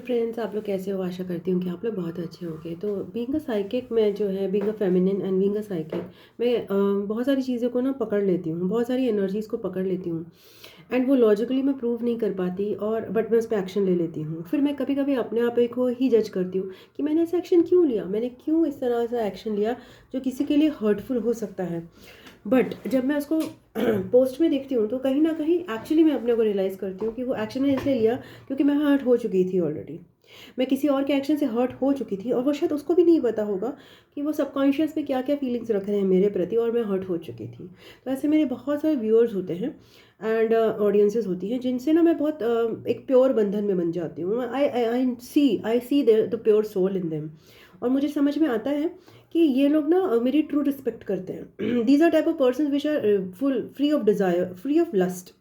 Friends, आप लोग कैसे हो? आशा करती हूँ कि आप लोग बहुत अच्छे होंगे। तो बीइंग अ साइकिक, मैं जो है being a feminine and being a psychic, मैं बहुत सारी चीज़ों को ना पकड़ लेती हूँ, बहुत सारी एनर्जीज़ को पकड़ लेती हूँ। एंड वो लॉजिकली मैं प्रूव नहीं कर पाती, और बट मैं उस पे एक्शन ले लेती हूँ। फिर मैं कभी कभी अपने आप को ही जज करती हूँ कि मैंने ऐसा एक्शन क्यों लिया, मैंने क्यों इस तरह से एक्शन लिया जो किसी के लिए हर्टफुल हो सकता है। बट जब मैं उसको पोस्ट में देखती हूँ तो कहीं ना कहीं एक्चुअली मैं अपने को रियलाइज़ करती हूँ कि वो एक्शन मैंने इसलिए लिया क्योंकि मैं हर्ट हो चुकी थी ऑलरेडी। मैं किसी और के एक्शन से हर्ट हो चुकी थी, और वो शायद उसको भी नहीं पता होगा कि वो सबकॉन्शियस में क्या क्या फीलिंग्स रख रहे हैं मेरे प्रति, और मैं हर्ट हो चुकी थी। तो ऐसे मेरे बहुत सारे व्यूअर्स होते हैं एंड ऑडियंसेस होती हैं जिनसे ना मैं बहुत एक प्योर बंधन में बन जाती हूँ। I see the pure soul in them. और मुझे समझ में आता है कि ये लोग ना मेरी ट्रू रिस्पेक्ट करते हैं। These are type of person which are full free of desire, free of lust.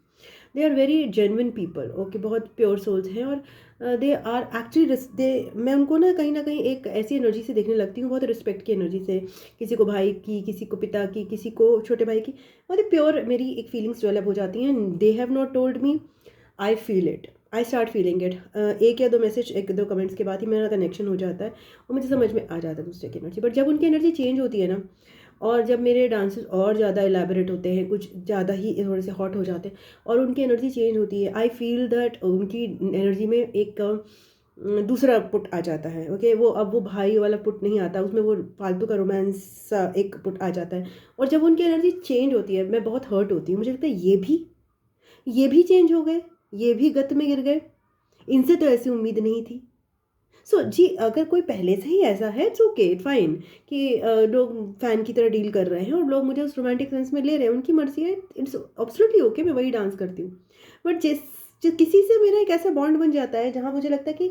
They are very genuine people, okay, बहुत प्योर सोल्स हैं। और दे आर एक्चुअली दे मैं उनको ना कहीं एक ऐसी एनर्जी से देखने लगती हूँ, बहुत रिस्पेक्ट की एनर्जी से। किसी को भाई की, किसी को पिता की, किसी को छोटे भाई की, बहुत ही प्योर मेरी एक फीलिंग्स डेवलप हो जाती हैं। They have not told me, I feel it, I start feeling it. एक या दो मैसेज, एक दो कमेंट्स के बाद ही मेरा कनेक्शन हो जाता है और मुझे समझ में आ जाता है दूसरे की एनर्जी। बट जब उनकी एनर्जी चेंज होती है ना, और जब मेरे डांसेस और ज़्यादा एलैबोरेट होते हैं, कुछ ज़्यादा ही थोड़े से हॉट हो जाते हैं और उनकी एनर्जी चेंज होती है, आई फील दैट उनकी एनर्जी में एक दूसरा पुट आ जाता है। ओके, वो अब वो भाई वाला पुट नहीं आता, उसमें वो फालतू का रोमांस सा एक पुट आ जाता है। और जब उनकी एनर्जी चेंज होती है, मैं बहुत हर्ट होती हूँ। मुझे लगता है ये भी चेंज हो गए, ये भी गत में गिर गए, इनसे तो ऐसी उम्मीद नहीं थी। जी, अगर कोई पहले से ही ऐसा है, इट्स ओके, फाइन, कि लोग फैन की तरह डील कर रहे हैं और लोग मुझे उस रोमांटिक सेंस में ले रहे हैं, उनकी मर्जी है, इट्स एब्सोल्युटली ओके, मैं वही डांस करती हूँ। बट किसी से मेरा एक ऐसा बॉन्ड बन जाता है जहाँ मुझे लगता है कि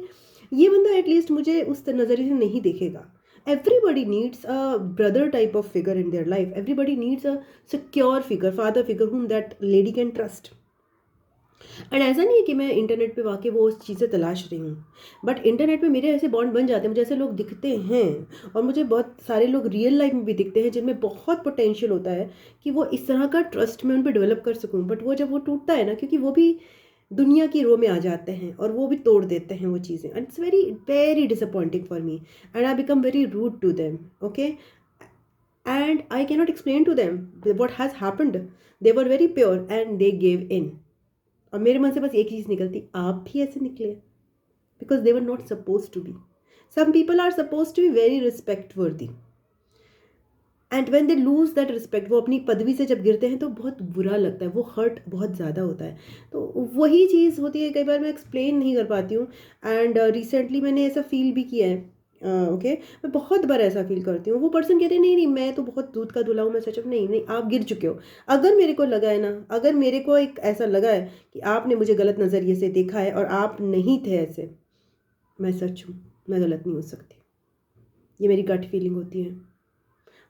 ये बंदा एटलीस्ट मुझे उस नज़रिए से नहीं देखेगा। Everybody needs a brother type of figure in their life, everybody needs a secure figure, father figure whom that lady can trust. And ऐसा नहीं है कि मैं इंटरनेट पे वाकई वो उस चीज़ें तलाश रही हूँ, बट इंटरनेट पे मेरे ऐसे बॉन्ड बन जाते हैं, मुझे ऐसे लोग दिखते हैं, और मुझे बहुत सारे लोग रियल लाइफ में भी दिखते हैं जिनमें बहुत पोटेंशियल होता है कि वो इस तरह का ट्रस्ट मैं उन पर डेवलप कर सकूँ। बट वो जब वो टूटता है ना, क्योंकि वो भी दुनिया की रो में आ जाते हैं और वो भी तोड़ देते हैं वो चीज़ें, and it's very very disappointing for me, and I become very rude to them. Okay, and I cannot explain to them what has happened. They were very pure and they gave in. और मेरे मन से बस एक चीज़ निकलती, आप भी ऐसे निकले, because they were not suppose to be. Some people are suppose to be very respect worthy, and when they lose that respect, वो अपनी पदवी से जब गिरते हैं तो बहुत बुरा लगता है, वो हर्ट बहुत ज़्यादा होता है। तो वही चीज़ होती है, कई बार मैं एक्सप्लेन नहीं कर पाती हूँ। एंड रिसेंटली मैंने ऐसा फील भी किया है। ओके, मैं बहुत बार ऐसा फील करती हूँ। वो पर्सन कहते हैं नहीं नहीं, मैं तो बहुत दूध का धुला हूँ, मैं सच में, नहीं नहीं, आप गिर चुके हो। अगर मेरे को लगा है ना, अगर मेरे को एक ऐसा लगा है कि आपने मुझे गलत नज़रिए से देखा है और आप नहीं थे ऐसे, मैं सच हूँ, मैं गलत नहीं हो सकती। ये मेरी गट फीलिंग होती है।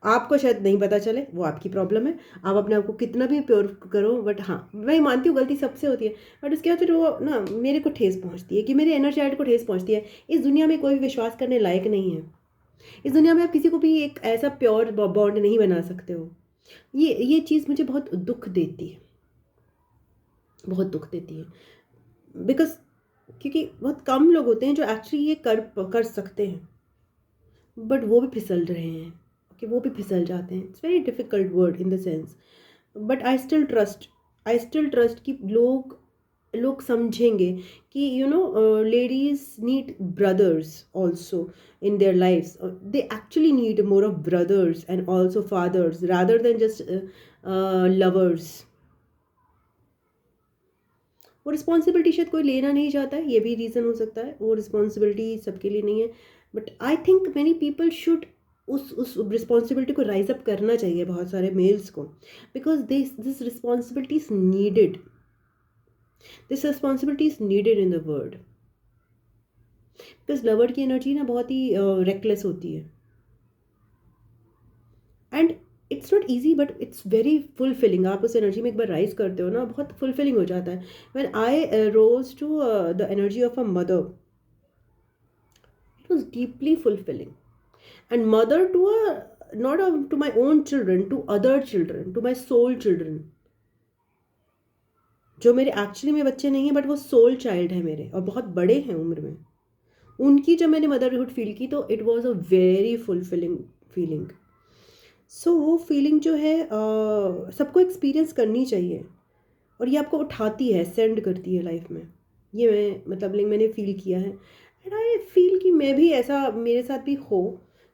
आपको शायद नहीं पता चले, वो आपकी प्रॉब्लम है, आप अपने आप को कितना भी प्योर करो, बट हाँ, मैं मानती हूँ गलती सबसे होती है। बट उसके बाद फिर वो ना मेरे को ठेस पहुँचती है, कि मेरे इनर चाइल्ड को ठेस पहुँचती है। इस दुनिया में कोई भी विश्वास करने लायक नहीं है। इस दुनिया में आप किसी को भी एक ऐसा प्योर बॉन्ड नहीं बना सकते हो। ये चीज़ मुझे बहुत दुख देती है, बहुत दुख देती है। बिकॉज क्योंकि बहुत कम लोग होते हैं जो एक्चुअली ये कर सकते हैं, बट वो भी फिसल रहे हैं, कि वो भी फिसल जाते हैं। It's very difficult word in the sense, but I still trust कि लोग लोग समझेंगे कि ladies need brothers also in their lifes. They actually need more of brothers and also fathers rather than just lovers. वो responsibility शायद कोई लेना नहीं चाहता है, ये भी रीज़न हो सकता है, वो रिस्पॉन्सिबिलिटी सबके लिए नहीं है। But I think many people should उस रिस्पॉन्सिबिलिटी को राइज अप करना चाहिए, बहुत सारे मेल्स को, because this responsibility is needed, this responsibility is needed in the world. Because lover की एनर्जी ना बहुत ही रेकलेस होती है, and it's not easy but it's very fulfilling. आप उस एनर्जी में एक बार राइज करते हो ना, बहुत फुलफिलिंग हो जाता है। When I rose to the energy of a mother, it was deeply fulfilling. And mother to a not a, to my own children, to other children, to my soul children, जो मेरे actually में बच्चे नहीं हैं, but वो soul child है मेरे, और बहुत बड़े हैं उम्र में। उनकी जब मैंने मदरहुड फील की तो it was a very fulfilling feeling. So वो फीलिंग जो है सबको एक्सपीरियंस करनी चाहिए, और ये आपको उठाती है, सेंड करती है लाइफ में। ये मैं मतलब मैंने फील किया है, एंड आई फील कि मैं भी ऐसा मेरे साथ भी हो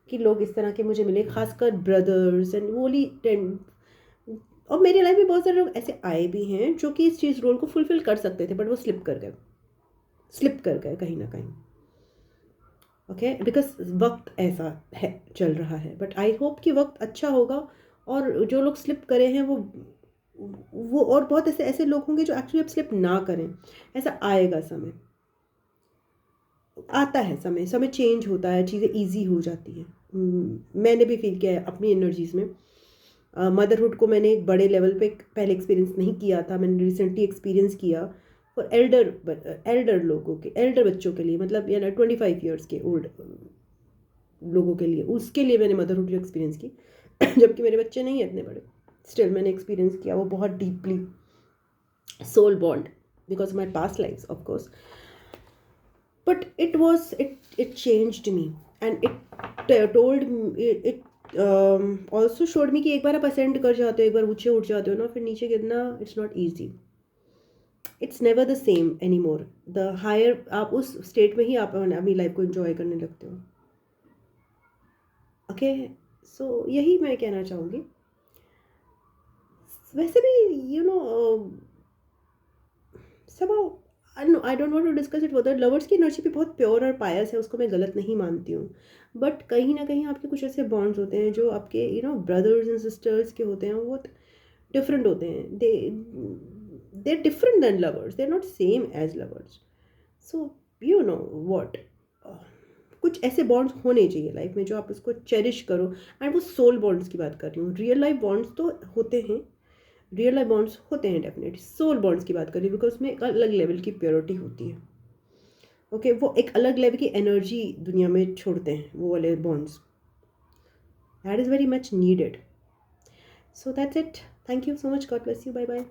कि लोग इस तरह के मुझे मिले, खासकर ब्रदर्स एंड वोली टेंड। और मेरी लाइफ में बहुत सारे लोग ऐसे आए भी हैं जो कि इस चीज़ रोल को फुलफिल कर सकते थे, बट वो स्लिप कर गए कहीं ना कहीं। ओके, बिकॉज वक्त ऐसा है, चल रहा है, बट आई होप कि वक्त अच्छा होगा, और जो लोग स्लिप करे हैं वो और बहुत ऐसे ऐसे लोग होंगे जो एक्चुअली अब स्लिप ना करें। ऐसा आएगा समय, आता है समय, समय चेंज होता है, चीज़ें इजी हो जाती हैं। मैंने भी फील किया है अपनी एनर्जीज में। मदरहुड को मैंने एक बड़े लेवल पे पहले एक्सपीरियंस नहीं किया था, मैंने रिसेंटली एक्सपीरियंस किया फॉर एल्डर लोगों के, एल्डर बच्चों के लिए, मतलब या 25 ईयर्स के ओल्ड लोगों के लिए, उसके लिए मैंने मदरहुड एक्सपीरियंस की। जबकि मेरे बच्चे नहीं है इतने बड़े, स्टिल मैंने एक्सपीरियंस किया वो बहुत deeply, soul bond, because of my past lives of course, but it changed me, and it told me, it also showed me कि एक बार आप असेंड कर जाते हो, एक बार ऊंचे उठ जाते हो ना, फिर नीचे गिरना it's not easy, it's never the same any more. The higher आप उस स्टेट में ही आप अपनी लाइफ को एंजॉय करने लगते हो। ओके, सो यही मैं कहना चाहूँगी। वैसे भी somehow I don't want to discuss it further, lovers की एनर्जी भी बहुत प्योर और पायस है, उसको मैं गलत नहीं मानती हूँ, बट कहीं ना कहीं आपके कुछ ऐसे बॉन्ड्स होते हैं जो आपके ब्रदर्स एंड सिस्टर्स के होते हैं, वो बहुत डिफरेंट होते हैं। They are different than lovers, they are not same as lovers. So you know what, कुछ ऐसे बॉन्ड्स होने चाहिए लाइफ में जो आप उसको चेरिश करो, एंड वो सोल बॉन्ड्स की बात कर रही हूँ। रियल लाइफ बॉन्ड्स तो होते हैं, रियल लाइफ बॉन्ड्स होते हैं डेफिनेटली, सोल बॉन्ड्स की बात करें बिकॉज उसमें एक अलग लेवल की प्योरिटी होती है। ओके, वो एक अलग लेवल की एनर्जी दुनिया में छोड़ते हैं वो वाले bonds, that is very much needed. So that's it, thank you so much, God bless you, bye bye.